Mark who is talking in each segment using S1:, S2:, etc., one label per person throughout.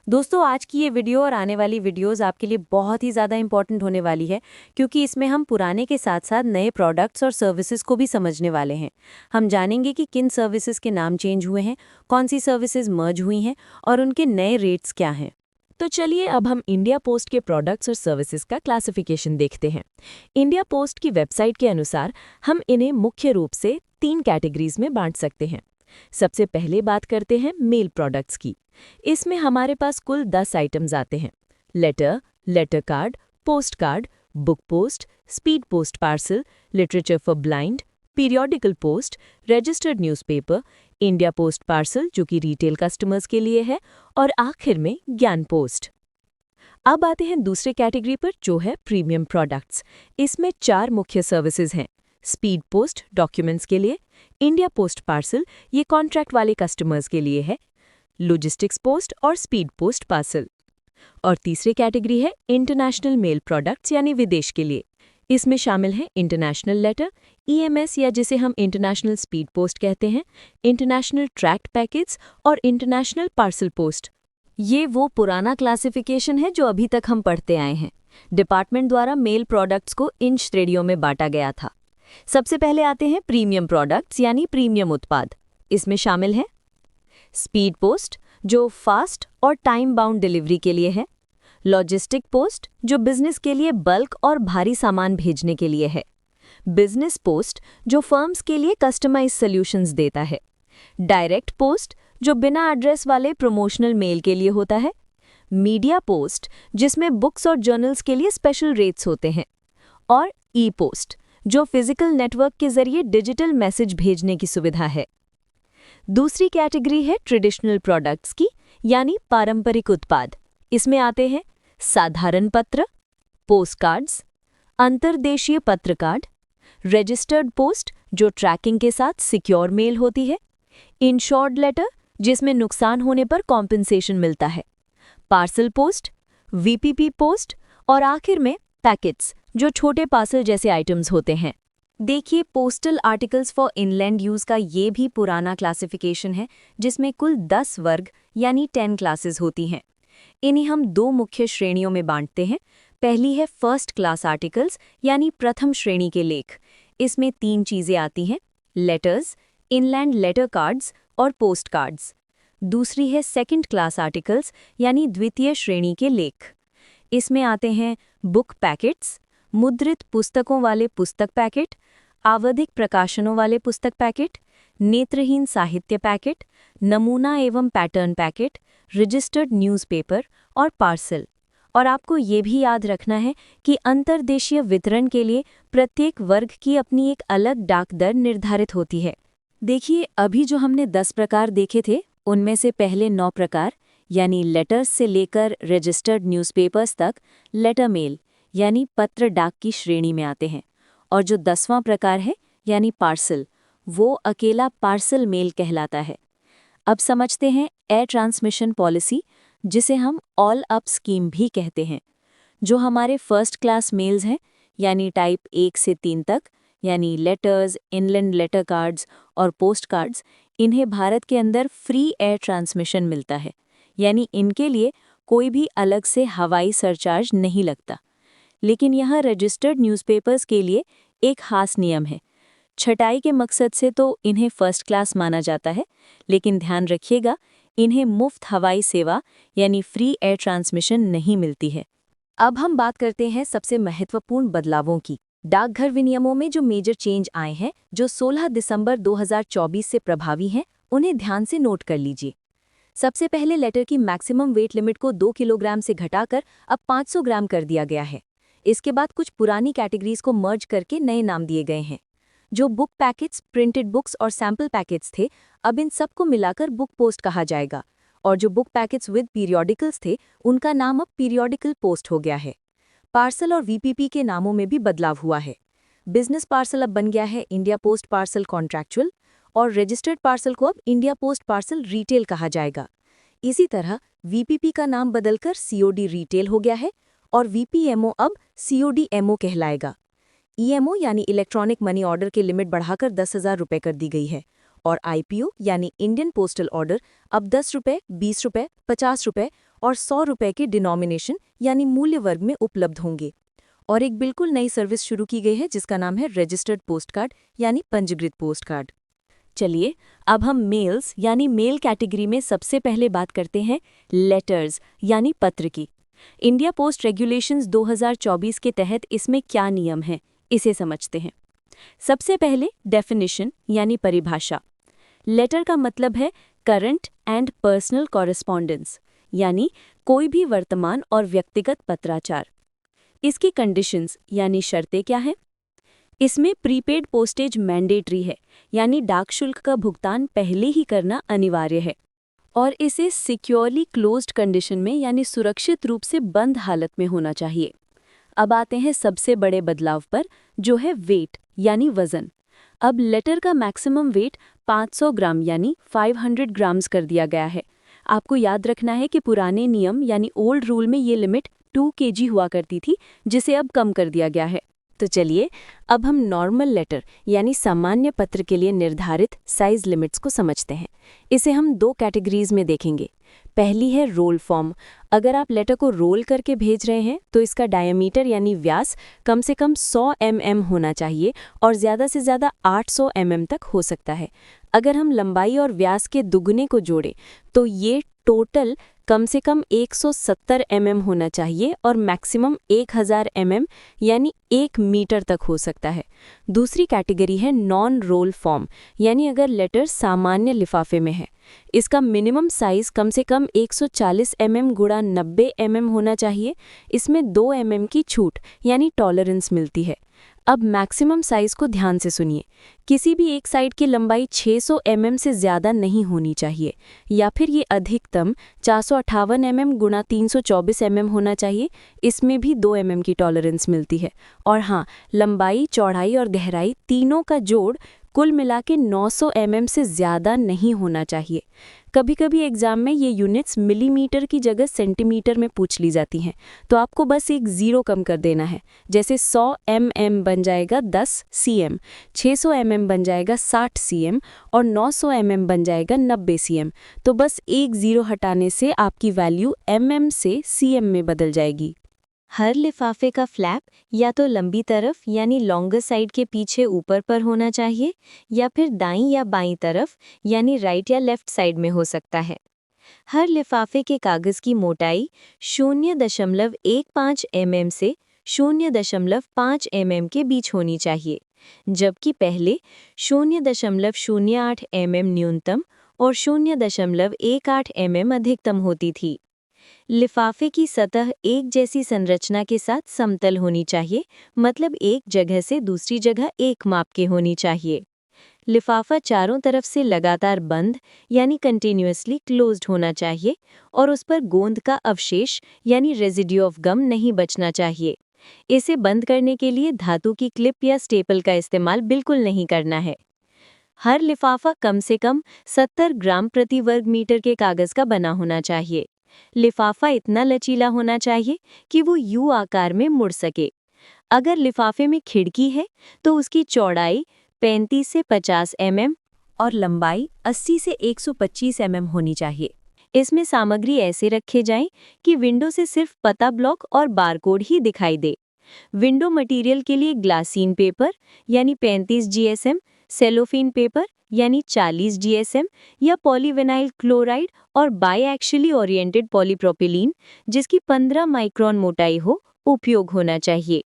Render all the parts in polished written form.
S1: दोस्तों आज की ये वीडियो और आने वाली वीडियोस आपके लिए बहुत ही ज़्यादा इंपॉर्टेंट होने वाली है क्योंकि इसमें हम पुराने के साथ साथ नए प्रोडक्ट्स और सर्विसेज को भी समझने वाले हैं। हम जानेंगे कि किन सर्विसेज के नाम चेंज हुए हैं, कौन सी सर्विसेज मर्ज हुई हैं और उनके नए रेट्स क्या हैं।
S2: तो चलिए अब हम इंडिया पोस्ट के प्रोडक्ट्स और सर्विसेज का क्लासिफिकेशन देखते हैं। इंडिया पोस्ट की वेबसाइट के अनुसार हम इन्हें मुख्य रूप से 3 कैटेगरीज में बांट सकते हैं। सबसे पहले बात करते हैं मेल प्रोडक्ट्स की। इसमें हमारे पास कुल 10 आइटम्स आते हैं। Letter, letter card, post card, book post, speed post parcel, literature for blind, periodical post, registered newspaper, India post parcel जो कि रिटेल कस्टमर्स के लिए है, और आखिर में ज्ञान पोस्ट। अब आते हैं दूसरे कैटेगरी पर जो है प्रीमियम प्रोडक्ट्स। इसमें 4 मुख्य सर्विसेज हैं। स्पीड पोस्ट डॉक्यूमेंट्स के लिए, इंडिया पोस्ट पार्सल ये कॉन्ट्रैक्ट वाले कस्टमर्स के लिए है, लॉजिस्टिक्स पोस्ट और स्पीड पोस्ट पार्सल। और तीसरी कैटेगरी है इंटरनेशनल मेल प्रोडक्ट्स यानी विदेश के लिए। इसमें शामिल है इंटरनेशनल लेटर, ईएमएस या जिसे हम इंटरनेशनल स्पीड पोस्ट कहते हैं, इंटरनेशनल ट्रैक्ट पैकेट्स और इंटरनेशनल पार्सल पोस्ट।
S1: ये वो पुराना क्लासिफिकेशन है जो अभी तक हम पढ़ते आए हैं। डिपार्टमेंट द्वारा मेल प्रोडक्ट्स को इन श्रेणियों में बांटा गया था। सबसे पहले आते हैं प्रीमियम प्रोडक्ट्स यानी प्रीमियम उत्पाद। इसमें शामिल है स्पीड पोस्ट जो फास्ट और टाइम बाउंड डिलीवरी के लिए है, लॉजिस्टिक पोस्ट जो बिजनेस के लिए बल्क और भारी सामान भेजने के लिए है, बिजनेस पोस्ट जो फर्म्स के लिए कस्टमाइज सॉल्यूशंस देता है, डायरेक्ट पोस्ट जो बिना एड्रेस वाले प्रमोशनल मेल के लिए होता है, मीडिया पोस्ट जिसमें बुक्स और जर्नल्स के लिए स्पेशल रेट्स होते हैं, और ई पोस्ट जो फिजिकल नेटवर्क के जरिए डिजिटल मैसेज भेजने की सुविधा है। दूसरी कैटेगरी है ट्रेडिशनल प्रोडक्ट्स की यानी पारंपरिक उत्पाद। इसमें आते हैं साधारण पत्र, पोस्ट कार्ड्स, अंतर्देशीय पत्र कार्ड, रजिस्टर्ड पोस्ट जो ट्रैकिंग के साथ सिक्योर मेल होती है, इंश्योर्ड लेटर जिसमें नुकसान होने पर कॉम्पेंसेशन मिलता है, पार्सल पोस्ट, वीपीपी पोस्ट और आखिर में पैकेट्स जो छोटे पार्सल जैसे आइटम्स होते हैं। देखिए postal articles for inland use का ये भी पुराना क्लासिफिकेशन है जिसमें कुल 10 वर्ग यानी 10 क्लासेस होती हैं। इन्हें हम 2 मुख्य श्रेणियों में बांटते हैं। पहली है फर्स्ट क्लास आर्टिकल्स यानी प्रथम श्रेणी के लेख। इसमें 3 चीज़ें आती हैं, लेटर्स, इनलैंड लेटर कार्ड्स और पोस्ट कार्ड्स। दूसरी है सेकंड क्लास आर्टिकल्स यानी द्वितीय श्रेणी के लेख। इसमें आते हैं बुक पैकेट्स, मुद्रित पुस्तकों वाले पुस्तक पैकेट, आवधिक प्रकाशनों वाले पुस्तक पैकेट, नेत्रहीन साहित्य पैकेट, नमूना एवं पैटर्न पैकेट, रजिस्टर्ड न्यूज़पेपर और पार्सल। और आपको ये भी याद रखना है कि अंतर्देशीय वितरण के लिए प्रत्येक वर्ग की अपनी एक अलग डाक दर निर्धारित होती है। देखिए अभी जो हमने 10 प्रकार देखे थे उनमें से पहले 9 प्रकार यानी लेटर्स से लेकर रजिस्टर्ड न्यूज़पेपर्स तक लेटर मेल यानी पत्र डाक की श्रेणी में आते हैं, और जो 10वां प्रकार है यानी पार्सल वो अकेला पार्सल मेल कहलाता है। अब समझते हैं एयर ट्रांसमिशन पॉलिसी जिसे हम ऑल अप स्कीम भी कहते हैं। जो हमारे फर्स्ट क्लास मेल्स हैं यानी टाइप 1 से 3 तक यानी लेटर्स, इनलैंड लेटर कार्ड्स और पोस्ट कार्ड्स, इन्हें भारत के अंदर फ्री एयर ट्रांसमिशन मिलता है यानी इनके लिए कोई भी अलग से हवाई सरचार्ज नहीं लगता। लेकिन यहाँ रजिस्टर्ड न्यूज़पेपर्स के लिए एक खास नियम है। छटाई के मकसद से तो इन्हें फर्स्ट क्लास माना जाता है, लेकिन ध्यान रखिएगा इन्हें मुफ्त हवाई सेवा यानी फ्री एयर ट्रांसमिशन नहीं मिलती है। अब हम बात करते हैं सबसे महत्वपूर्ण बदलावों की। डाकघर विनियमों में जो मेजर चेंज आए हैं जो 16 दिसंबर 2024 से प्रभावी हैं, उन्हें ध्यान से नोट कर लीजिए। सबसे पहले लेटर की मैक्सिमम वेट लिमिट को 2 किलोग्राम से घटाकर अब 500 ग्राम कर दिया गया है। इसके बाद कुछ पुरानी कैटेगरीज को मर्ज करके नए नाम दिए गए हैं। जो बुक पैकेट्स, प्रिंटेड बुक्स और सैम्पल पैकेट्स थे, अब इन सबको मिलाकर बुक पोस्ट कहा जाएगा, और जो बुक पैकेट्स विद पीरियोडिकल्स थे उनका नाम अब पीरियोडिकल पोस्ट हो गया है। पार्सल और वीपीपी के नामों में भी बदलाव हुआ है। बिजनेस पार्सल अब बन गया है इंडिया पोस्ट पार्सल कॉन्ट्रैक्चुअल, और रजिस्टर्ड पार्सल को अब इंडिया पोस्ट पार्सल रिटेल कहा जाएगा। इसी तरह वीपीपी का नाम बदलकर सीओडी रिटेल हो गया है, और वीपीएमओ अब सीओडीएमओ कहलाएगा। ईएमओ यानी इलेक्ट्रॉनिक मनी ऑर्डर की लिमिट बढ़ाकर 10,000 रुपये कर दी गई है, और आईपीओ यानी इंडियन पोस्टल ऑर्डर अब 10 रुपये, 20 रुपये, 50 रुपये
S2: और 100 रुपए के डिनोमिनेशन यानी मूल्य वर्ग में उपलब्ध होंगे। और एक बिल्कुल नई सर्विस शुरू की गई है जिसका नाम है रजिस्टर्ड पोस्ट कार्ड यानी पंजीकृत पोस्ट कार्ड। चलिए अब हम मेल्स यानी मेल कैटेगरी में सबसे पहले बात करते हैं लेटर्स यानी पत्र की। इंडिया पोस्ट रेगुलेशंस 2024 के तहत इसमें क्या नियम हैं, इसे समझते हैं। सबसे पहले डेफिनेशन यानी परिभाषा। लेटर का मतलब है करंट एंड पर्सनल कॉरेस्पॉन्डेंस यानी कोई भी वर्तमान और व्यक्तिगत पत्राचार। इसकी कंडीशंस यानी शर्तें क्या हैं? इसमें प्रीपेड पोस्टेज मैंडेटरी है यानी डाक शुल्क का भुगतान पहले ही करना अनिवार्य है और इसे सिक्योरली क्लोज्ड कंडीशन में यानी सुरक्षित रूप से बंद हालत में होना चाहिए। अब आते हैं सबसे बड़े बदलाव पर, जो है वेट यानी वजन। अब लेटर का मैक्सिमम वेट 500 ग्राम यानी 500 ग्राम्स कर दिया गया है। आपको याद रखना है कि पुराने नियम यानी ओल्ड रूल में ये लिमिट 2 kg हुआ करती थी, जिसे अब कम कर दिया गया है। तो चलिए अब हम नॉर्मल लेटर यानी सामान्य पत्र के लिए निर्धारित साइज लिमिट्स को समझते हैं। इसे हम 2 कैटेगरीज में देखेंगे। पहली है रोल फॉर्म। अगर आप लेटर को रोल करके भेज रहे हैं तो इसका डायमीटर यानी व्यास कम से कम 100 mm होना चाहिए और ज़्यादा से ज़्यादा 800 mm तक हो सकता है। अगर हम लंबाई और व्यास के दुगने को जोड़ें तो ये टोटल कम से कम 170 mm होना चाहिए और मैक्सिमम 1000 mm यानी 1 मीटर तक हो सकता है। दूसरी कैटेगरी है नॉन रोल फॉर्म यानी अगर लेटर सामान्य लिफाफे में है। इसका मिनिमम साइज कम से कम 140 mm गुणा 90 mm होना चाहिए। इसमें 2 mm की छूट यानी टॉलरेंस मिलती है। अब मैक्सिमम साइज को ध्यान से सुनिए। किसी भी एक साइड की लंबाई 600 mm से ज़्यादा नहीं होनी चाहिए या फिर ये अधिकतम 458 mm गुणा 324 mm होना चाहिए। इसमें भी 2 mm की टॉलरेंस मिलती है। और हाँ, लंबाई, चौड़ाई और गहराई तीनों का जोड़ कुल मिला के 900 mm से ज़्यादा नहीं होना चाहिए। कभी कभी एग्जाम में ये यूनिट्स मिलीमीटर की जगह सेंटीमीटर में पूछ ली जाती हैं, तो आपको बस एक 0 कम कर देना है। जैसे 100 mm बन जाएगा 10 cm, 600 mm बन जाएगा 60 cm और 900 mm बन जाएगा 90 cm। तो बस एक 0 हटाने से आपकी वैल्यू mm से cm में बदल जाएगी।
S1: हर लिफाफे का फ्लैप या तो लंबी तरफ यानी लॉन्गर साइड के पीछे ऊपर पर होना चाहिए या फिर दाईं या बाईं तरफ यानी राइट या लेफ्ट साइड में हो सकता है। हर लिफाफे के कागज़ की मोटाई 0.15 mm से 0.5 mm के बीच होनी चाहिए, जबकि पहले 0.08 mm न्यूनतम और 0.18 mm अधिकतम होती थी। लिफाफे की सतह एक जैसी संरचना के साथ समतल होनी चाहिए, मतलब एक जगह से दूसरी जगह एक माप के होनी चाहिए। लिफाफा चारों तरफ से लगातार बंद यानी कंटिन्यूअसली क्लोज्ड होना चाहिए और उस पर गोंद का अवशेष यानी रेजिड्यू ऑफ गम नहीं बचना चाहिए। इसे बंद करने के लिए धातु की क्लिप या स्टेपल का इस्तेमाल बिल्कुल नहीं करना है। हर लिफाफा कम से कम 70 ग्राम प्रति वर्ग मीटर के कागज का बना होना चाहिए। लिफाफा इतना लचीला होना चाहिए कि वो यू आकार में मुड़ सके। अगर लिफाफे में खिड़की है तो उसकी चौड़ाई 35 से 50 mm
S2: और लंबाई 80 से 125 mm होनी चाहिए।
S1: इसमें सामग्री ऐसे रखे जाएं कि विंडो से सिर्फ पता ब्लॉक और बारकोड ही दिखाई दे। विंडो मटेरियल के लिए ग्लासीन पेपर यानी 35 GSM, सेलोफेन पेपर यानी 40 GSM या पॉलीविनाइल क्लोराइड और बायएक्सियली ओरिएंटेड पॉलीप्रोपिलीन जिसकी 15 माइक्रोन मोटाई हो उपयोग होना चाहिए।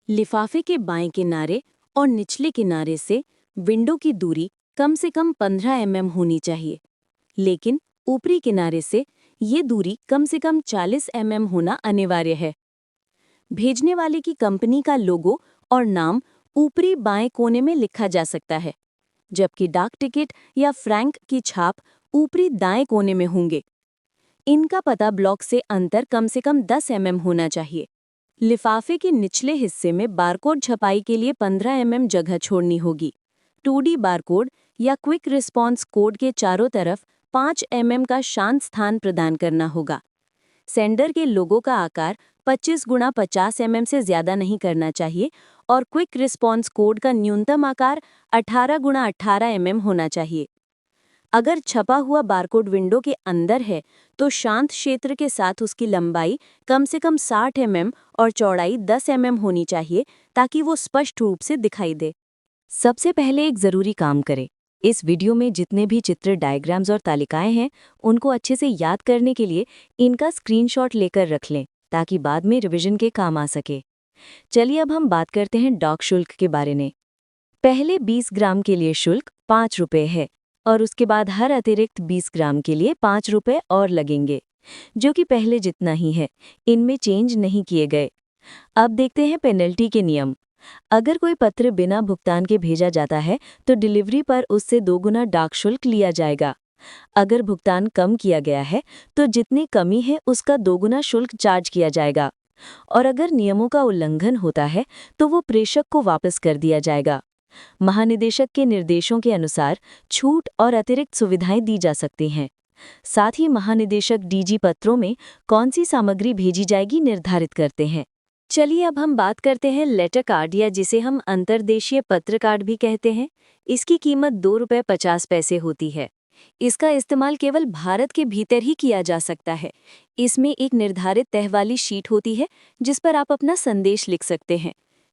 S2: लिफाफे के बाएं किनारे और निचले किनारे से विंडो की दूरी कम से कम 15 mm होनी चाहिए, लेकिन ऊपरी किनारे से ये दूरी कम से कम 40 mm होना अनिवार्य है। भेजने वाले की कंपनी का लोगो और नाम ऊपरी बाएं कोने में लिखा जा सकता है, जबकि डाक टिकट या फ्रैंक की छाप ऊपरी दाएं कोने में होंगे। इनका पता ब्लॉक से अंतर कम से कम 10 mm होना चाहिए। लिफाफे के निचले हिस्से में बारकोड छपाई के लिए 15 mm जगह छोड़नी होगी। 2D बारकोड या क्विक रिस्पॉन्स कोड के चारों तरफ 5 mm का शांत स्थान प्रदान करना होगा। सेंडर के लोगो का आकार 25 गुणा 50 mm से ज़्यादा नहीं करना चाहिए और क्विक रिस्पॉन्स कोड का न्यूनतम आकार 18 गुणा 18 mm होना चाहिए। अगर छपा हुआ बारकोड विंडो के अंदर है तो शांत क्षेत्र के साथ उसकी लंबाई कम से कम 60 mm और चौड़ाई 10 mm होनी चाहिए ताकि वो स्पष्ट रूप से दिखाई दे।
S1: सबसे पहले एक ज़रूरी काम करें। इस वीडियो में जितने भी चित्र, डायग्राम्स और तालिकाएं हैं, उनको अच्छे से याद करने के लिए इनका स्क्रीनशॉट लेकर रख लें ताकि बाद में रिवीजन के काम आ सके। चलिए अब हम बात करते हैं डाक शुल्क के बारे में। पहले 20 ग्राम के लिए शुल्क 5 रुपये है और उसके बाद हर अतिरिक्त 20 ग्राम के लिए 5 रुपये और लगेंगे, जो कि पहले जितना ही है। इनमें चेंज नहीं किए गए। अब देखते हैं पेनल्टी के नियम। अगर कोई पत्र बिना भुगतान के भेजा जाता है तो डिलीवरी पर उससे 2 गुना डाक शुल्क लिया जाएगा। अगर भुगतान कम किया गया है तो जितनी कमी है उसका 2 गुना शुल्क चार्ज किया जाएगा। और अगर नियमों का उल्लंघन होता है तो वो प्रेषक को वापस कर दिया जाएगा। महानिदेशक के निर्देशों के अनुसार छूट और अतिरिक्त सुविधाएं दी जा सकती हैं। साथ ही महानिदेशक डीजी पत्रों में कौन सी सामग्री भेजी जाएगी निर्धारित करते हैं। चलिए अब हम बात करते हैं लेटर कार्ड, या जिसे हम अंतर्देशीय पत्र कार्ड भी कहते हैं। इसकी कीमत 2 रुपये 50 पैसे होती है। इसका इस्तेमाल केवल भारत के भीतर ही किया जा सकता है। इसमें एक निर्धारित तह वाली शीट होती है जिस पर आप अपना संदेश लिख सकते हैं।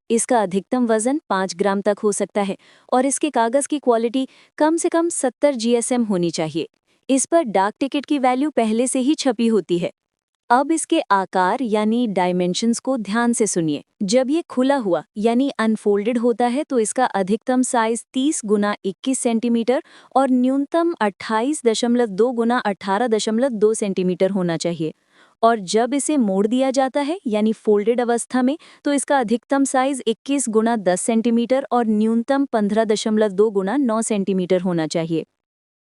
S1: इसका अधिकतम वजन 5 ग्राम तक हो सकता है और इसके कागज की क्वालिटी कम से कम 70 GSM होनी चाहिए। इस पर डाक टिकट की वैल्यू पहले से ही छपी होती है। अब इसके आकार यानी डायमेंशंस को ध्यान से सुनिए। जब ये खुला हुआ यानी अनफोल्डेड होता है तो इसका अधिकतम साइज 30 गुना 21 सेंटीमीटर और न्यूनतम 28.2 गुना 18.2 सेंटीमीटर होना चाहिए। और जब इसे मोड़ दिया जाता है यानी फोल्डेड अवस्था में तो इसका अधिकतम साइज 21 गुना 10 सेंटीमीटर और न्यूनतम 15.2 गुना 9 सेंटीमीटर होना चाहिए।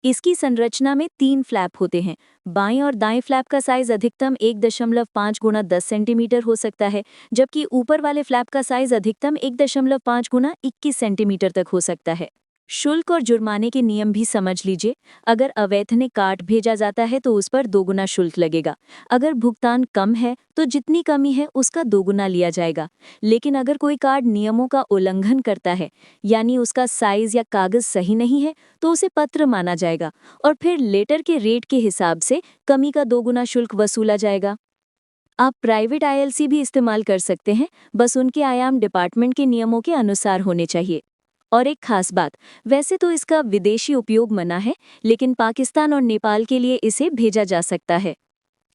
S1: इसकी संरचना में 3 फ्लैप होते हैं। बाएं और दाएं फ्लैप का साइज अधिकतम 1.5 गुना 10 सेंटीमीटर हो सकता है, जबकि ऊपर वाले फ्लैप का साइज अधिकतम 1.5 गुना 21 सेंटीमीटर तक हो सकता है। शुल्क और जुर्माने के नियम भी समझ लीजिए। अगर अवैतनिक कार्ड भेजा जाता है तो उस पर 2 गुना शुल्क लगेगा। अगर भुगतान कम है तो जितनी कमी है उसका 2 गुना लिया जाएगा। लेकिन अगर कोई कार्ड नियमों का उल्लंघन करता है यानी उसका साइज या कागज सही नहीं है तो उसे पत्र माना जाएगा और फिर लेटर के रेट के हिसाब से कमी का 2 गुना शुल्क वसूला जाएगा। आप प्राइवेट ILC भी इस्तेमाल कर सकते हैं, बस उनके आयाम डिपार्टमेंट के नियमों के अनुसार होने चाहिए। और एक खास बात, वैसे तो इसका विदेशी उपयोग मना है, लेकिन पाकिस्तान और नेपाल के लिए इसे भेजा जा सकता है।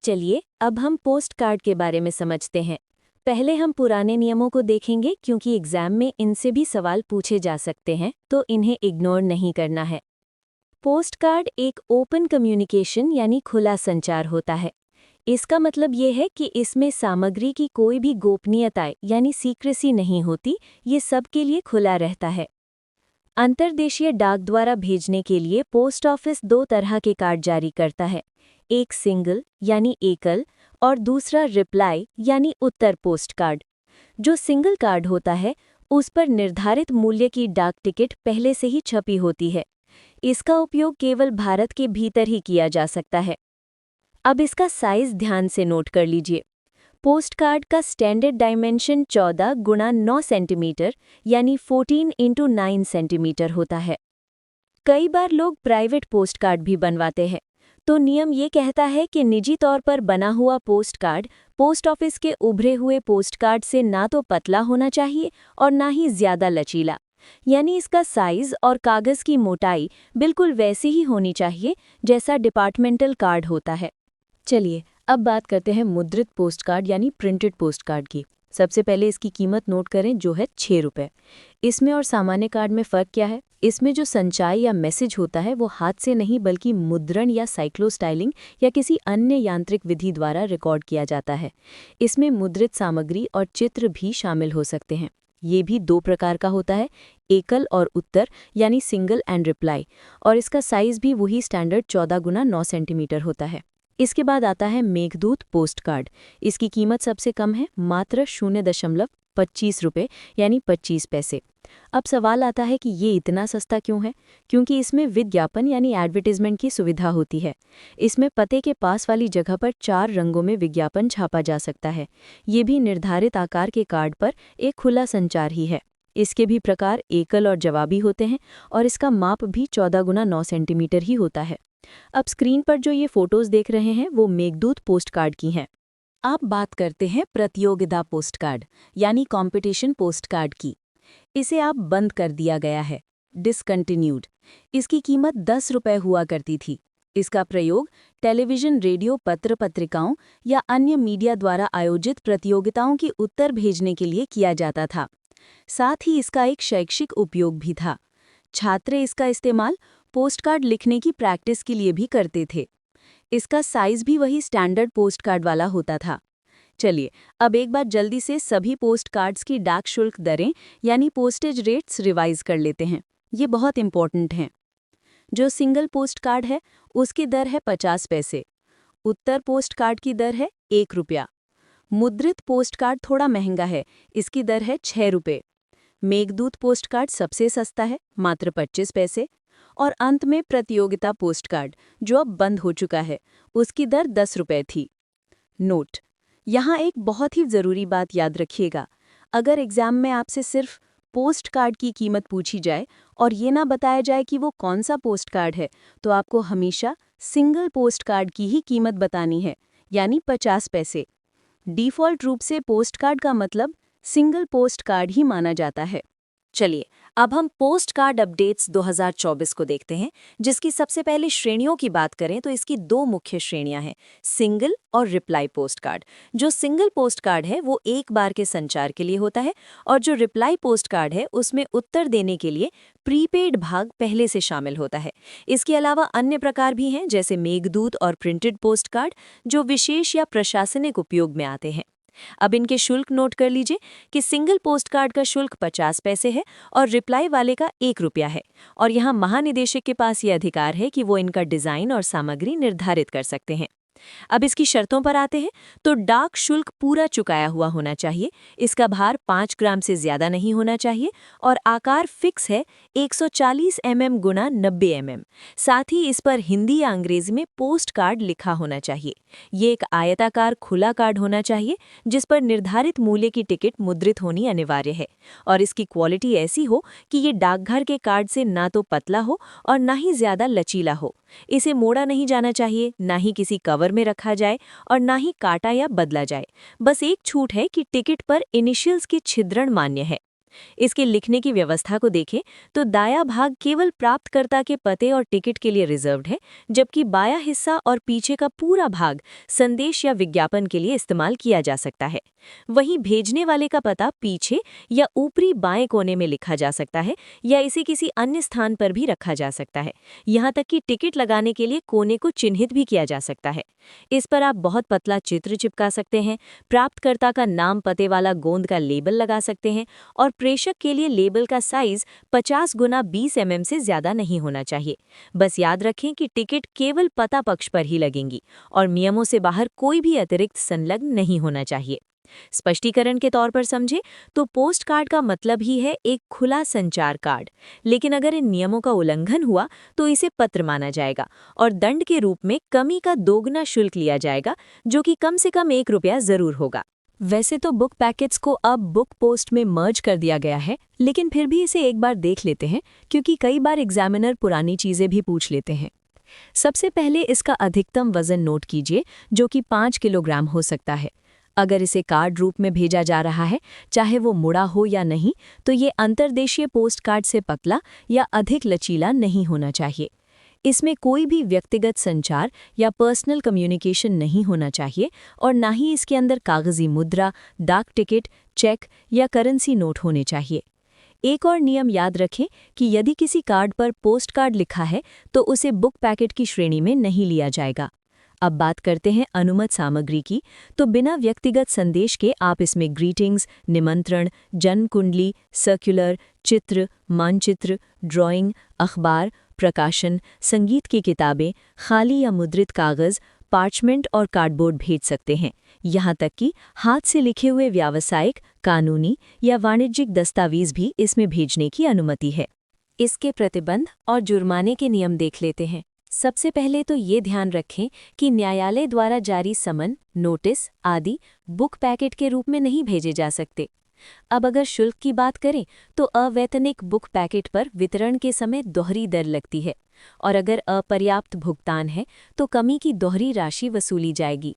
S2: चलिए अब हम पोस्ट कार्ड के बारे में समझते हैं। पहले हम पुराने नियमों को देखेंगे क्योंकि एग्जाम में इनसे भी सवाल पूछे जा सकते हैं, तो इन्हें इग्नोर नहीं करना है। पोस्ट कार्ड एक ओपन कम्युनिकेशन यानी खुला संचार होता है। इसका मतलब ये है कि इसमें सामग्री की कोई भी गोपनीयता यानी सीक्रेसी नहीं होती, ये सबके लिए खुला रहता है। अंतर्देशीय डाक द्वारा भेजने के लिए पोस्ट ऑफिस 2 तरह के कार्ड जारी करता है, एक सिंगल यानी एकल और दूसरा रिप्लाई यानी उत्तर पोस्ट कार्ड। जो सिंगल कार्ड होता है उस पर निर्धारित मूल्य की डाक टिकट पहले से ही छपी होती है। इसका उपयोग केवल भारत के भीतर ही किया जा सकता है। अब इसका साइज ध्यान से नोट कर लीजिए। पोस्ट कार्ड का स्टैंडर्ड डायमेंशन 14 गुना 9 सेंटीमीटर यानी 14 × 9 सेंटीमीटर होता है। कई बार लोग प्राइवेट पोस्ट कार्ड भी बनवाते हैं, तो नियम ये कहता है कि निजी तौर पर बना हुआ पोस्ट कार्ड पोस्ट ऑफिस के उभरे हुए पोस्ट कार्ड से ना तो पतला होना चाहिए और ना ही ज्यादा लचीला, यानी इसका साइज और कागज की मोटाई बिल्कुल वैसी ही होनी चाहिए जैसा डिपार्टमेंटल कार्ड होता है। चलिए अब बात करते हैं मुद्रित पोस्ट कार्ड यानी प्रिंटेड पोस्ट कार्ड की। सबसे पहले इसकी कीमत नोट करें, जो है 6 रुपये। इसमें और सामान्य कार्ड में फ़र्क क्या है? इसमें जो संचाई या मैसेज होता है वो हाथ से नहीं बल्कि मुद्रण या साइक्लोस्टाइलिंग या किसी अन्य यांत्रिक विधि द्वारा रिकॉर्ड किया जाता है। इसमें मुद्रित सामग्री और चित्र भी शामिल हो सकते हैं। ये भी 2 प्रकार का होता है, एकल और उत्तर यानी सिंगल एंड रिप्लाई, और इसका साइज भी वही स्टैंडर्ड 14 गुना 9 सेंटीमीटर होता है। इसके बाद आता है मेघदूत पोस्ट कार्ड। इसकी कीमत सबसे कम है, मात्र 0.25 रुपये यानी 25 पैसे। अब सवाल आता है कि ये इतना सस्ता क्यों है? क्योंकि इसमें विज्ञापन यानी एडवर्टाइजमेंट की सुविधा होती है। इसमें पते के पास वाली जगह पर 4 रंगों में विज्ञापन छापा जा सकता है। ये भी निर्धारित आकार के कार्ड पर एक खुला संचार ही है। इसके भी प्रकार एकल और जवाबी होते हैं और इसका माप भी 14 गुना 9 सेंटीमीटर ही होता है। अब स्क्रीन पर जो ये फोटोज देख रहे हैं वो मेघदूत पोस्ट कार्ड की हैं। आप बात करते हैं प्रतियोगिता पोस्ट कार्ड यानी कंपटीशन पोस्ट कार्ड की। इसे आप बंद कर दिया गया है, डिसकंटिन्यूड। इसकी कीमत 10 रुपये हुआ करती थी। इसका प्रयोग टेलीविज़न, रेडियो, पत्र पत्रिकाओं या अन्य मीडिया द्वारा आयोजित प्रतियोगिताओं के उत्तर भेजने के लिए किया जाता था। साथ ही इसका एक शैक्षिक उपयोग भी था। छात्र इसका इस्तेमाल पोस्टकार्ड लिखने की प्रैक्टिस के लिए भी करते थे। इसका साइज भी वही स्टैंडर्ड पोस्टकार्ड वाला होता था। चलिए अब एक बार जल्दी से सभी पोस्ट कार्ड्स की डाक शुल्क दरें यानी पोस्टेज रेट्स रिवाइज कर लेते हैं। ये बहुत इंपॉर्टेंट हैं। जो सिंगल पोस्ट कार्ड है उसकी दर है 50 पैसे। उत्तर पोस्ट कार्ड की दर है 1 रुपया। मुद्रित पोस्ट कार्ड थोड़ा महंगा है, इसकी दर है 6 रुपये। मेघदूत पोस्ट कार्ड सबसे सस्ता है, मात्र 25 पैसे। और अंत में प्रतियोगिता पोस्ट कार्ड जो अब बंद हो चुका है, उसकी दर 10 रुपये थी। नोट: यहाँ एक बहुत ही ज़रूरी बात याद रखिएगा। अगर एग्ज़ाम में आपसे सिर्फ पोस्ट कार्ड की कीमत पूछी जाए और ये ना बताया जाए कि वो कौन सा पोस्ट कार्ड है, तो आपको हमेशा सिंगल पोस्ट कार्ड की ही कीमत बतानी है, यानी 50 पैसे। डिफ़ॉल्ट रूप से पोस्ट कार्ड का मतलब सिंगल पोस्ट कार्ड ही माना जाता है।
S1: चलिए अब हम पोस्ट कार्ड अपडेट्स 2024 को देखते हैं, जिसकी सबसे पहले श्रेणियों की बात करें तो इसकी 2 मुख्य श्रेणियां हैं, सिंगल और रिप्लाई पोस्ट कार्ड। जो सिंगल पोस्ट कार्ड है वो एक बार के संचार के लिए होता है और जो रिप्लाई पोस्ट कार्ड है उसमें उत्तर देने के लिए प्रीपेड भाग पहले से शामिल होता है। इसके अलावा अन्य प्रकार भी हैं, जैसे मेघदूत और प्रिंटेड पोस्ट कार्ड, जो विशेष या प्रशासनिक उपयोग में आते हैं। अब इनके शुल्क नोट कर लीजिए कि सिंगल पोस्ट कार्ड का शुल्क 50 पैसे है और रिप्लाई वाले का 1 रुपया है। और यहाँ महानिदेशक के पास ये अधिकार है कि वो इनका डिज़ाइन और सामग्री निर्धारित कर सकते हैं। अब इसकी शर्तों पर आते हैं तो डाक शुल्क पूरा चुकाया हुआ होना चाहिए, इसका भार 5 ग्राम से ज़्यादा नहीं होना चाहिए और आकार फिक्स है 140 mm गुना 90 mm। साथ ही इस पर हिंदी या अंग्रेजी में पोस्ट कार्ड लिखा होना चाहिए। ये एक आयताकार खुला कार्ड होना चाहिए जिस पर निर्धारित मूल्य की टिकट मुद्रित होनी अनिवार्य है और इसकी क्वालिटी ऐसी हो कि ये डाकघर के कार्ड से ना तो पतला हो और ना ही ज़्यादा लचीला हो। इसे मोड़ा नहीं जाना चाहिए, ना ही किसी कवर में रखा जाए और ना ही काटा या बदला जाए। बस एक छूट है कि टिकट पर इनिशियल्स की छिद्रण मान्य है। इसके लिखने की व्यवस्था को देखें तो दायां भाग केवल प्राप्तकर्ता के पते और टिकट के लिए रिजर्व्ड है, जबकि बायां हिस्सा और पीछे का पूरा भाग संदेश या विज्ञापन के लिए इस्तेमाल किया जा सकता है। वहीं भेजने वाले का पता पीछे या ऊपरी बाएं कोने में लिखा जा सकता है या इसे किसी अन्य स्थान पर भी रखा जा सकता है। यहाँ तक कि टिकट लगाने के लिए कोने को चिन्हित भी किया जा सकता है। इस पर आप बहुत पतला चित्र चिपका सकते हैं, प्राप्तकर्ता का नाम पते वाला गोंद का लेबल लगा सकते हैं और प्रेषक के लिए लेबल का साइज 50 गुना 20 mm से ज़्यादा नहीं होना चाहिए। बस याद रखें कि टिकट केवल पता पक्ष पर ही लगेंगी और नियमों से बाहर कोई भी अतिरिक्त संलग्न नहीं होना चाहिए। स्पष्टीकरण के तौर पर समझें तो पोस्ट कार्ड का मतलब ही है एक खुला संचार कार्ड, लेकिन अगर इन नियमों का उल्लंघन हुआ तो इसे पत्र माना जाएगा और दंड के रूप में कमी का 2 गुना शुल्क लिया जाएगा, जो कि कम से कम 1 रुपया जरूर होगा।
S2: वैसे तो बुक पैकेट्स को अब बुक पोस्ट में मर्ज कर दिया गया है, लेकिन फिर भी इसे एक बार देख लेते हैं क्योंकि कई बार एग्जामिनर पुरानी चीज़ें भी पूछ लेते हैं। सबसे पहले इसका अधिकतम वजन नोट कीजिए, जो कि 5 किलोग्राम हो सकता है। अगर इसे कार्ड रूप में भेजा जा रहा है, चाहे वो मुड़ा हो या नहीं, तो ये अंतर्देशीय पोस्ट कार्ड से पतला या अधिक लचीला नहीं होना चाहिए। इसमें कोई भी व्यक्तिगत संचार या पर्सनल कम्युनिकेशन नहीं होना चाहिए और ना ही इसके अंदर कागजी मुद्रा, डाक टिकट, चेक या करेंसी नोट होने चाहिए। एक और नियम याद रखें कि यदि किसी कार्ड पर पोस्ट कार्ड लिखा है तो उसे बुक पैकेट की श्रेणी में नहीं लिया जाएगा। अब बात करते हैं अनुमत सामग्री की, तो बिना व्यक्तिगत संदेश के आप इसमें ग्रीटिंग्स, निमंत्रण, जन्म कुंडली, सर्कुलर, चित्र, मानचित्र, ड्राइंग, अखबार, प्रकाशन, संगीत की किताबें, खाली या मुद्रित कागज़, पार्चमेंट और कार्डबोर्ड भेज सकते हैं। यहाँ तक कि हाथ से लिखे हुए व्यावसायिक, कानूनी या वाणिज्यिक दस्तावेज भी इसमें भेजने की अनुमति है। इसके प्रतिबंध और जुर्माने के नियम देख लेते हैं। सबसे पहले तो ये ध्यान रखें कि न्यायालय द्वारा जारी समन, नोटिस आदि बुक पैकेट के रूप में नहीं भेजे जा सकते।
S1: अब अगर शुल्क की बात करें तो अवैतनिक बुक पैकेट पर वितरण के समय दोहरी दर लगती है और अगर अपर्याप्त भुगतान है तो कमी की दोहरी राशि वसूली जाएगी।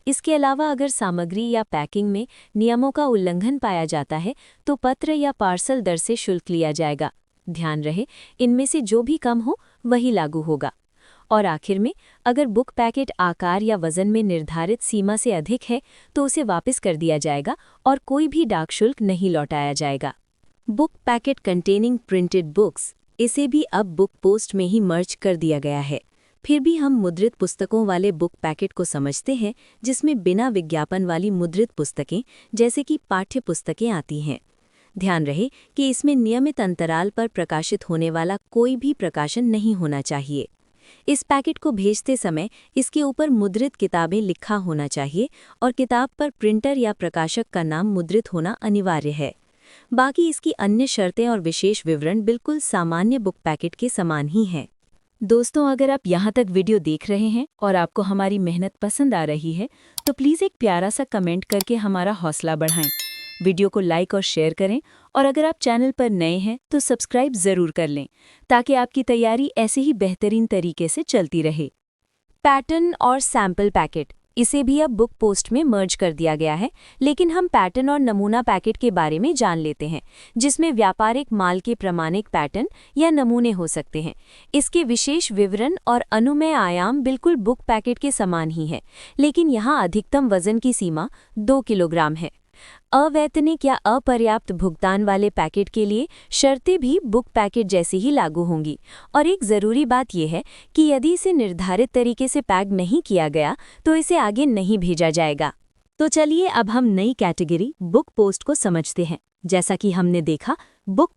S1: इसके अलावा अगर सामग्री या पैकिंग में नियमों का उल्लंघन पाया जाता है तो पत्र या पार्सल दर से शुल्क लिया जाएगा। ध्यान रहे, इनमें से जो भी कम हो वही लागू होगा। और आखिर में अगर बुक पैकेट आकार या वजन में निर्धारित सीमा से अधिक है तो उसे वापस कर दिया जाएगा और कोई भी डाक शुल्क नहीं लौटाया जाएगा। Book packet containing printed books, इसे भी अब बुक पोस्ट में ही मर्ज कर दिया गया है। फिर भी हम मुद्रित पुस्तकों वाले बुक पैकेट को समझते हैं जिसमें बिना विज्ञापन वाली मुद्रित पुस्तकें जैसे कि पाठ्य पुस्तकें आती हैं। ध्यान रहे कि इसमें नियमित अंतराल पर प्रकाशित होने वाला कोई भी प्रकाशन नहीं होना चाहिए। इस पैकेट को भेजते समय इसके ऊपर मुद्रित किताबें लिखा होना चाहिए और किताब पर प्रिंटर या प्रकाशक का नाम मुद्रित होना अनिवार्य है। बाकी इसकी अन्य शर्तें और विशेष विवरण बिल्कुल सामान्य बुक पैकेट के समान ही हैं। दोस्तों, अगर आप यहाँ तक वीडियो देख रहे हैं और आपको हमारी मेहनत पसंद आ रही है तो प्लीज़ एक प्यारा सा कमेंट करके हमारा हौसला बढ़ाएं। वीडियो को लाइक और शेयर करें और अगर आप चैनल पर नए हैं तो सब्सक्राइब ज़रूर कर लें ताकि आपकी तैयारी ऐसे ही बेहतरीन तरीके से चलती रहे। पैटर्न और सैंपल पैकेट, इसे भी अब बुक पोस्ट में मर्ज कर दिया गया है, लेकिन हम पैटर्न और नमूना पैकेट के बारे में जान लेते हैं जिसमें व्यापारिक माल के प्रमाणिक पैटर्न या नमूने हो सकते हैं। इसके विशेष विवरण और अनुमेय आयाम बिल्कुल बुक पैकेट के समान ही है, लेकिन यहाँ अधिकतम वजन की सीमा 2 किलोग्राम है। अवैतनिक या अपर्याप्त भुगतान वाले पैकेट के लिए शर्तें भी बुक पैकेट जैसी ही लागू होंगी और एक ज़रूरी बात यह है कि यदि इसे निर्धारित तरीके से पैक नहीं किया गया तो इसे आगे नहीं भेजा जाएगा। तो चलिए अब हम नई कैटेगरी बुक पोस्ट को समझते हैं। जैसा कि हमने देखा, book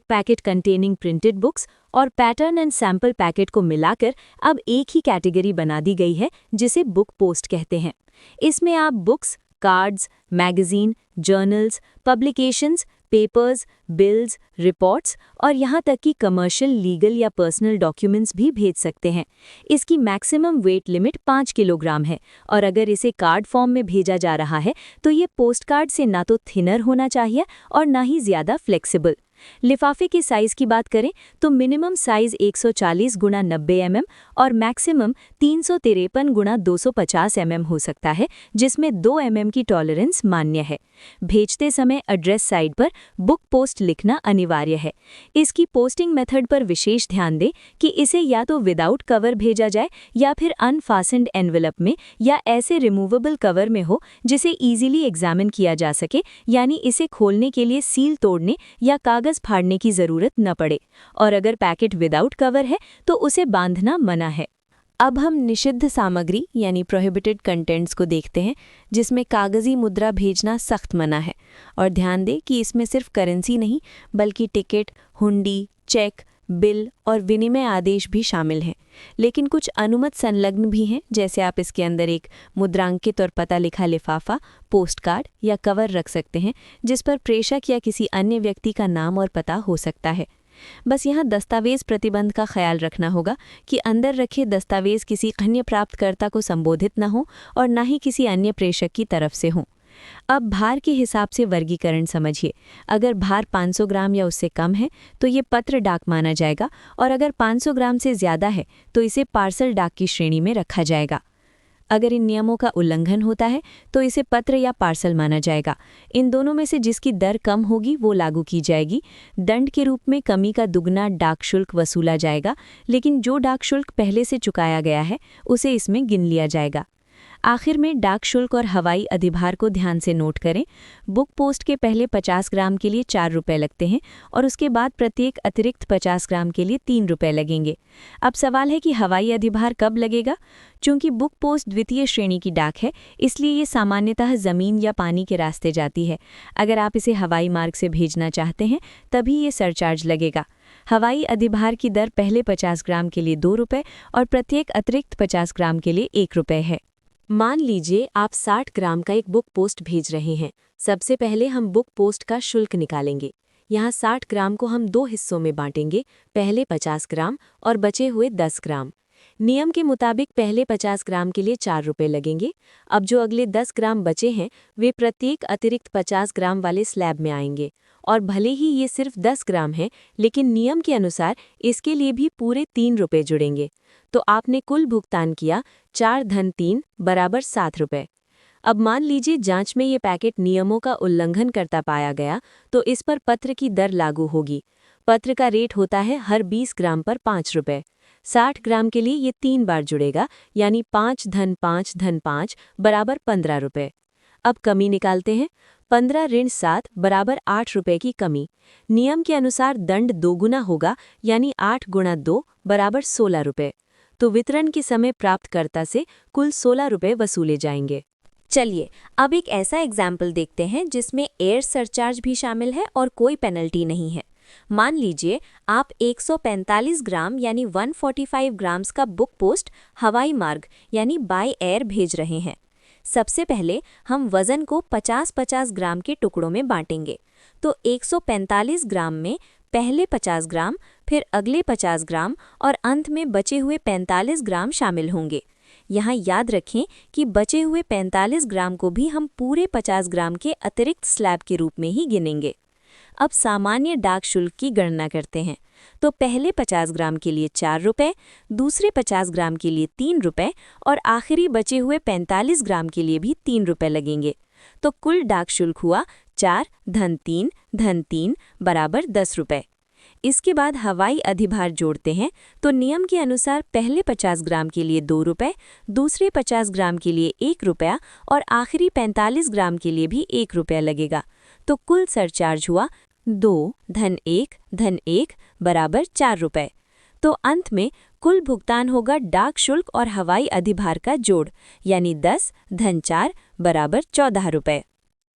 S1: packet containing printed books और पैटर्न एंड सैंपल पैकेट को मिलाकर अब एक ही कैटेगरी बना दी गई है जिसे बुक पोस्ट कहते हैं। इसमें आप books, cards, magazine, journals, publications, papers, bills, reports और यहाँ तक कि कमर्शियल, लीगल या पर्सनल डॉक्यूमेंट्स भी भेज सकते हैं। इसकी मैक्सिमम वेट लिमिट 5 किलोग्राम है और अगर इसे कार्ड फॉर्म में भेजा जा रहा है तो ये पोस्ट कार्ड से ना तो थिनर होना चाहिए और ना ही ज़्यादा फ्लेक्सिबल। लिफाफे के साइज की बात करें तो मिनिमम साइज 140 गुणा 90 mm और मैक्सिमम 353 गुणा 250 mm हो सकता है, जिसमें 2 mm की टॉलरेंस मान्य है। भेजते समय एड्रेस साइड पर बुक पोस्ट लिखना अनिवार्य है। इसकी पोस्टिंग मेथड पर विशेष ध्यान दें कि इसे या तो विदाउट कवर भेजा जाए या फिर अनफास्टेंड एनवेलप में या ऐसे रिमूवेबल कवर में हो जिसे इजीली एग्जामिन किया जा सके, यानी इसे खोलने के लिए सील तोड़ने या कागज फाड़ने की जरूरत न पड़े। और अगर पैकेट विदाउट कवर है तो उसे बांधना मना है। अब हम निषिद्ध सामग्री यानी प्रोहिबिटेड कंटेंट्स को देखते हैं जिसमें कागजी मुद्रा भेजना सख्त मना है। और ध्यान दें कि इसमें सिर्फ करेंसी नहीं बल्कि टिकट, हुंडी, चेक, बिल और विनिमय आदेश भी शामिल हैं। लेकिन कुछ अनुमत संलग्न भी हैं, जैसे आप इसके अंदर एक मुद्रांकित और पता लिखा लिफाफा, पोस्ट कार्ड या कवर रख सकते हैं जिस पर प्रेषक या किसी अन्य व्यक्ति का नाम और पता हो सकता है। बस यहाँ दस्तावेज प्रतिबंध का ख्याल रखना होगा कि अंदर रखे दस्तावेज किसी अन्य प्राप्तकर्ता को संबोधित न हो और न ही किसी अन्य प्रेषक की तरफ से हों। अब भार के हिसाब से वर्गीकरण समझिए। अगर भार 500 ग्राम या उससे कम है तो ये पत्र डाक माना जाएगा और अगर 500 ग्राम से ज़्यादा है तो इसे पार्सल डाक की श्रेणी में रखा जाएगा। अगर इन नियमों का उल्लंघन होता है तो इसे पत्र या पार्सल माना जाएगा। इन दोनों में से जिसकी दर कम होगी वो लागू की जाएगी। दंड के रूप में कमी का दुगना डाक शुल्क वसूला जाएगा, लेकिन जो डाक शुल्क पहले से चुकाया गया है उसे इसमें गिन लिया जाएगा। आखिर में डाक शुल्क और हवाई अधिभार को ध्यान से नोट करें। बुक पोस्ट के पहले 50 ग्राम के लिए 4 रुपये लगते हैं और उसके बाद प्रत्येक अतिरिक्त 50 ग्राम के लिए 3 रुपये लगेंगे। अब सवाल है कि हवाई अधिभार कब लगेगा? चूंकि बुक पोस्ट द्वितीय श्रेणी की डाक है, इसलिए ये सामान्यतः ज़मीन या पानी के रास्ते जाती है। अगर आप इसे हवाई मार्ग से भेजना चाहते हैं तभी ये सरचार्ज लगेगा। हवाई अधिभार की दर पहले 50 ग्राम के लिए 2 रुपये और प्रत्येक अतिरिक्त 50 ग्राम के लिए 1 रुपये है। मान लीजिए आप 60 ग्राम का एक बुक पोस्ट भेज रहे हैं। सबसे पहले हम बुक पोस्ट का शुल्क निकालेंगे। यहाँ 60 ग्राम को हम 2 हिस्सों में बांटेंगे, पहले 50 ग्राम और बचे हुए 10 ग्राम।
S2: नियम के मुताबिक पहले 50 ग्राम के लिए 4 रुपये लगेंगे। अब जो अगले 10 ग्राम बचे हैं वे प्रत्येक अतिरिक्त 50 ग्राम वाले स्लैब में आएंगे। और भले ही ये सिर्फ 10 ग्राम है, लेकिन नियम के अनुसार इसके लिए भी पूरे 3 रुपये जुड़ेंगे। तो आपने कुल भुगतान किया 4 धन 3 बराबर 7 रुपये। अब मान लीजिए जांच में ये पैकेट नियमों का उल्लंघन करता पाया गया तो इस पर पत्र की दर लागू होगी। पत्र का रेट होता है हर 20 ग्राम पर 5 रुपये। 60 ग्राम के लिए ये 3 बार जुड़ेगा, यानी 5 धन 5 धन 5 बराबर 15 रुपये। अब कमी निकालते हैं। 15 ऋण 7 बराबर 8 रुपये की कमी। नियम के अनुसार दंड दोगुना होगा, यानी 8 गुणा 2 बराबर 16 रुपये। तो वितरण के समय प्राप्तकर्ता से कुल 16 रुपये वसूले जाएंगे।
S1: चलिए अब एक ऐसा एग्जाम्पल देखते हैं जिसमें एयर सरचार्ज भी शामिल है और कोई पेनल्टी नहीं है। मान लीजिए आप 145 ग्राम यानी 145 ग्राम्स का बुक पोस्ट हवाई मार्ग यानी बाय एयर भेज रहे हैं। सबसे पहले हम वज़न को 50-50 ग्राम के टुकड़ों में बांटेंगे। तो 145 ग्राम में पहले 50 ग्राम, फिर अगले 50 ग्राम और अंत में बचे हुए 45 ग्राम शामिल होंगे। यहाँ याद रखें कि बचे हुए 45 ग्राम को भी हम पूरे 50 ग्राम के अतिरिक्त स्लैब के रूप में ही गिनेंगे। अब सामान्य डाक शुल्क की गणना करते हैं। तो पहले 50 ग्राम के लिए 4 रुपये, दूसरे 50 ग्राम के लिए 3 रुपये और आखिरी बचे हुए 45 ग्राम के लिए भी 3 रुपये लगेंगे। तो कुल डाक शुल्क हुआ 4 धन 3 बराबर 10 रुपये। इसके बाद हवाई अधिभार जोड़ते हैं तो नियम के अनुसार पहले 50 ग्राम के लिए 2 रुपये, दूसरे 50 ग्राम के लिए 1 रुपया और आखिरी 45 ग्राम के लिए भी 1 रुपया लगेगा। तो कुल सरचार्ज हुआ 2 धन 1 बराबर 4 रुपये। तो अंत में कुल भुगतान होगा डाक शुल्क और हवाई अधिभार का जोड़, यानी 10 धन 4 बराबर 14 रुपये।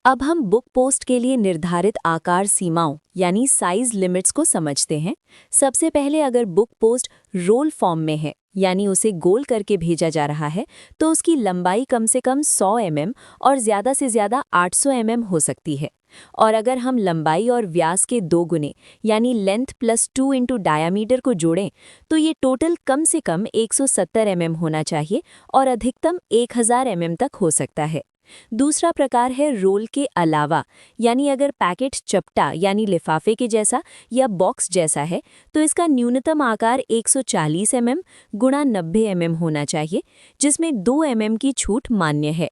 S1: अब हम बुक पोस्ट के लिए निर्धारित आकार सीमाओं यानी साइज लिमिट्स को समझते हैं। सबसे पहले अगर बुक पोस्ट रोल फॉर्म में है यानी उसे गोल करके भेजा जा रहा है तो उसकी लंबाई कम से कम 100 mm और ज़्यादा से ज़्यादा 800 mm हो सकती है। और अगर हम लंबाई और व्यास के 2 गुने यानी लेंथ प्लस 2 इंटू डायामीटर को जोड़ें तो ये टोटल कम से कम 170 mm होना चाहिए और अधिकतम 1000 mm तक हो सकता है। दूसरा प्रकार है रोल के अलावा, यानी अगर पैकेट चपटा यानी लिफाफे के जैसा या बॉक्स जैसा है तो इसका न्यूनतम आकार 140 mm गुणा 90 mm होना चाहिए, जिसमें 2 mm की छूट मान्य है।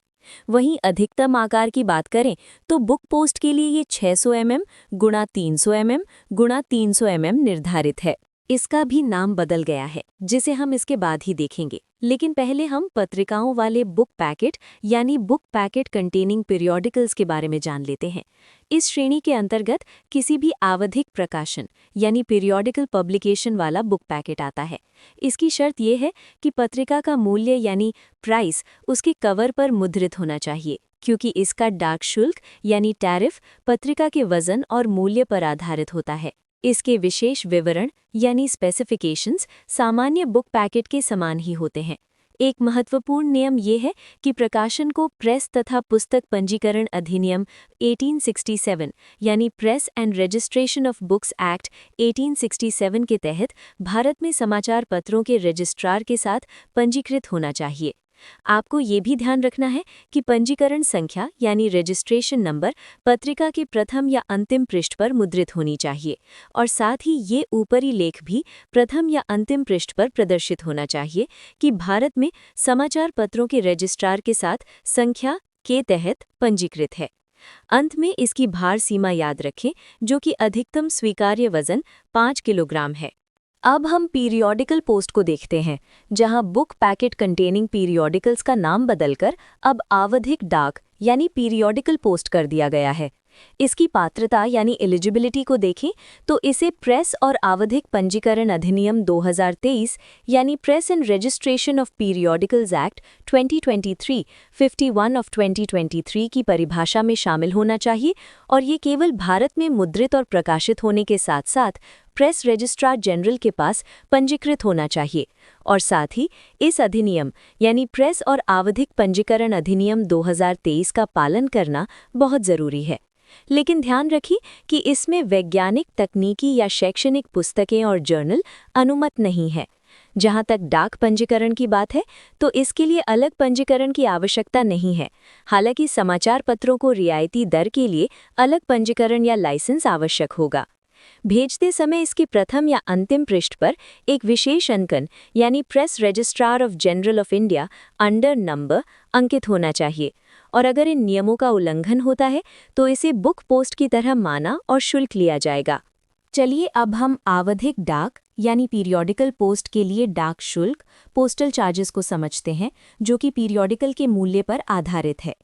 S1: वहीं अधिकतम आकार की बात करें तो बुक पोस्ट के लिए ये 600 mm गुणा 300 mm गुणा 300 mm निर्धारित है। इसका भी नाम बदल गया है, जिसे हम इसके बाद ही देखेंगे। लेकिन पहले हम पत्रिकाओं वाले बुक पैकेट यानी बुक पैकेट कंटेनिंग पीरियोडिकल्स के बारे में जान लेते हैं। इस श्रेणी के अंतर्गत किसी भी आवधिक प्रकाशन यानी पीरियोडिकल पब्लिकेशन वाला बुक पैकेट आता है। इसकी शर्त यह है कि पत्रिका का मूल्य यानी प्राइस उसके कवर पर मुद्रित होना चाहिए, क्योंकि इसका डाक शुल्क यानी टैरिफ पत्रिका के वजन और मूल्य पर आधारित होता है। इसके विशेष विवरण यानी स्पेसिफिकेशंस सामान्य बुक पैकेट के समान ही होते हैं। एक महत्वपूर्ण नियम ये है कि प्रकाशन को प्रेस तथा पुस्तक पंजीकरण अधिनियम 1867 यानी press and registration of books act 1867 के तहत भारत में समाचार पत्रों के रजिस्ट्रार के साथ पंजीकृत होना चाहिए। आपको ये भी ध्यान रखना है कि पंजीकरण संख्या यानी रजिस्ट्रेशन नंबर पत्रिका के प्रथम या अंतिम पृष्ठ पर मुद्रित होनी चाहिए और साथ ही ये ऊपरी लेख भी प्रथम या अंतिम पृष्ठ पर प्रदर्शित होना चाहिए कि भारत में समाचार पत्रों के रजिस्ट्रार के साथ संख्या के तहत पंजीकृत है। अंत में इसकी भार सीमा याद रखें, जो कि अधिकतम स्वीकार्य वजन 5 किलोग्राम है। अब हम पीरियोडिकल पोस्ट को देखते हैं, जहां बुक पैकेट कंटेनिंग पीरियोडिकल्स का नाम बदलकर अब आवधिक डाक यानी पीरियोडिकल पोस्ट कर दिया गया है। इसकी पात्रता यानी एलिजिबिलिटी को देखें तो इसे प्रेस और आवधिक पंजीकरण अधिनियम 2023 यानी press and registration of periodicals act 2023 51 of 2023 की परिभाषा में शामिल होना चाहिए और ये केवल भारत में मुद्रित और प्रकाशित होने के साथ साथ प्रेस रजिस्ट्रार जनरल के पास पंजीकृत होना चाहिए। और साथ ही इस अधिनियम यानी प्रेस और आवधिक पंजीकरण अधिनियम 2023 का पालन करना बहुत ज़रूरी है। लेकिन ध्यान रखिए कि इसमें वैज्ञानिक, तकनीकी या शैक्षणिक पुस्तकें और जर्नल अनुमत नहीं है। जहां तक डाक पंजीकरण की बात है तो इसके लिए अलग पंजीकरण की आवश्यकता नहीं है। हालांकि समाचार पत्रों को रियायती दर के लिए अलग पंजीकरण या लाइसेंस आवश्यक होगा। भेजते समय इसके प्रथम या अंतिम पृष्ठ पर एक विशेष अंकन यानी press registrar of general of India under number अंकित होना चाहिए, और अगर इन नियमों का उल्लंघन होता है तो इसे बुक पोस्ट की तरह माना और शुल्क लिया जाएगा। चलिए अब हम आवधिक डाक यानी पीरियोडिकल पोस्ट के लिए डाक शुल्क पोस्टल चार्जेस को समझते हैं, जो कि पीरियोडिकल के मूल्य पर आधारित है।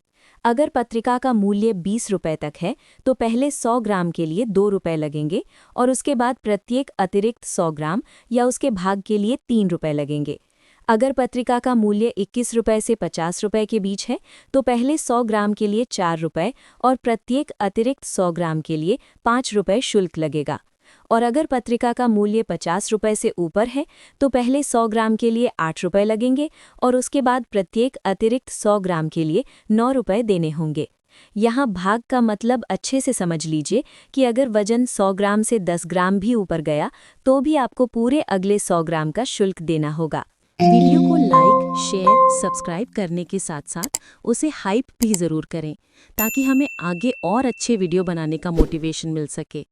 S1: अगर पत्रिका का मूल्य 20 रुपये तक है तो पहले 100 ग्राम के लिए 2 रुपये लगेंगे और उसके बाद प्रत्येक अतिरिक्त 100 ग्राम या उसके भाग के लिए 3 रुपये लगेंगे। अगर पत्रिका का मूल्य 21 रुपये से 50 रुपये के बीच है तो पहले 100 ग्राम के लिए 4 रुपये और प्रत्येक अतिरिक्त 100 ग्राम के लिए 5 रुपये शुल्क लगेगा। और अगर पत्रिका का मूल्य 50 रुपये से ऊपर है तो पहले 100 ग्राम के लिए 8 रुपये लगेंगे और उसके बाद प्रत्येक अतिरिक्त 100 ग्राम के लिए 9 रुपये देने होंगे। यहाँ भाग का मतलब अच्छे से समझ लीजिए कि अगर वजन 100 ग्राम से 10 ग्राम भी ऊपर गया तो भी आपको पूरे अगले 100 ग्राम का शुल्क देना होगा।
S2: वीडियो को लाइक, शेयर, सब्सक्राइब करने के साथ साथ उसे हाइप भी ज़रूर करें ताकि हमें आगे और अच्छे वीडियो बनाने का मोटिवेशन मिल सके।